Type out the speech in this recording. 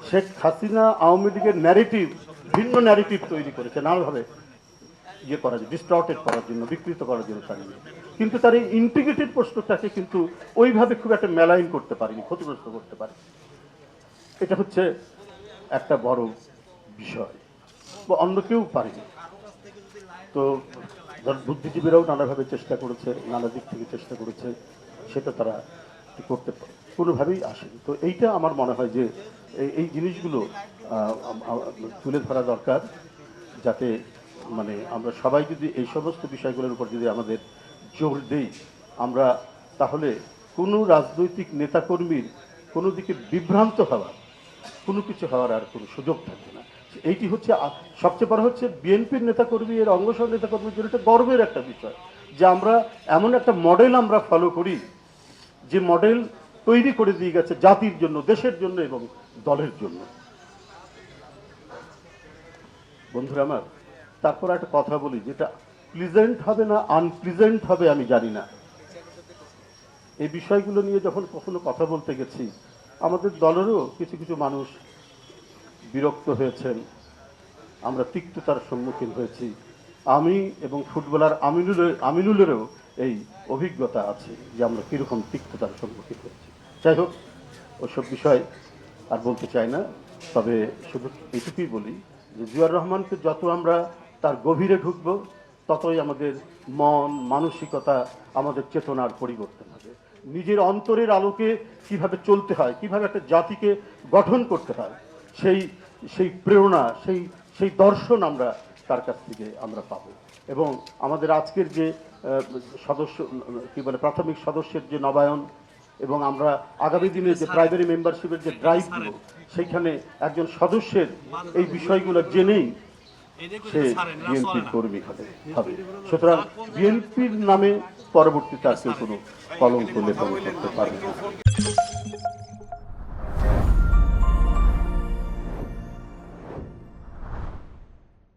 শেখ হাসিনা আওয়ামী লীগের ন্যারেটিভ, ভিন্ন ন্যারেটিভ তৈরি করেছে নানাভাবে ইয়ে করার জন্য, ডিস্টর্টেড করার জন্য, বিকৃত করার জন্য চালিয়ে, কিন্তু তার এই ইন্টিগ্রেটেড প্রশ্নটাকে কিন্তু ওইভাবে খুব একটা মেলাইন করতে পারেনি, ক্ষতিগ্রস্ত করতে পারে। এটা হচ্ছে একটা বড় বিষয়, অন্য কেউ পারেনি। তো বুদ্ধিজীবীরাও নানাভাবে চেষ্টা করেছে, নানা দিক থেকে চেষ্টা করেছে, সেটা তারা করতে কোনোভাবেই আসেনি। তো এইটা আমার মনে হয় যে এই জিনিসগুলো তুলে ধরা দরকার, যাতে মানে আমরা সবাই যদি এই সমস্ত বিষয়গুলোর উপর যদি আমাদের জোর দেই, আমরা তাহলে কোনো রাজনৈতিক নেতাকর্মীর কোনো দিকে বিভ্রান্ত হওয়ার, কোনো কিছু হওয়ার আর কোনো সুযোগ থাকবে না। এইটি হচ্ছে সবচেয়ে বড় হচ্ছে বিএনপির নেতাকর্মী, এর অঙ্গসহ নেতাকর্মীর জন্য এটা গর্বের একটা বিষয় যে আমরা এমন একটা মডেল আমরা ফলো করি, যে মডেল তৈরি করে দিয়ে গেছে জাতির জন্য, দেশের জন্য এবং দলের জন্য। বন্ধুরা আমার, তারপর একটা কথা বলি, যেটা প্লিজেন্ট হবে না আনপ্লিজেন্ট হবে আমি জানি না। এই বিষয়গুলো নিয়ে যখন কখনো কথা বলতে গেছি, আমাদের দলেরও কিছু কিছু মানুষ বিরক্ত হয়েছেন, আমরা তিক্ততার সম্মুখীন হয়েছি। আমি এবং ফুটবলার আমিনুলেরও এই অভিজ্ঞতা আছে যে আমরা কীরকম তিক্ততার সম্মুখীন হয়েছি। যাই হোক, ওসব বিষয় আর বলতে চাই না, তবে শুধু এইটুকুই বলি যে জিয়াউর রহমানকে যত আমরা তার গভীরে ঢুকব, ততই আমাদের মন মানসিকতা, আমাদের চেতনার পরিবর্তন হবে। নিজের অন্তরের আলোকে কিভাবে চলতে হয়, কিভাবে একটা জাতিকে গঠন করতে হয়, সেই প্রেরণা, সেই দর্শন আমরা তার কাছ থেকে আমরা পাব। এবং আমাদের আজকের যে সদস্য কি বলে প্রাথমিক সদস্যের যে নবায়ন, এবং আমরা আগামী দিনে যে প্রাইমারি মেম্বারশিপের যে ড্রাইভগুলো, সেইখানে একজন সদস্যের এই বিষয়গুলো জেনেই সে বিএনপির কর্মী হবে। সুতরাং বিএনপির নামে পরবর্তীতে আর কেউ কোনো কলঙ্ক লেপন করতে পারবে না।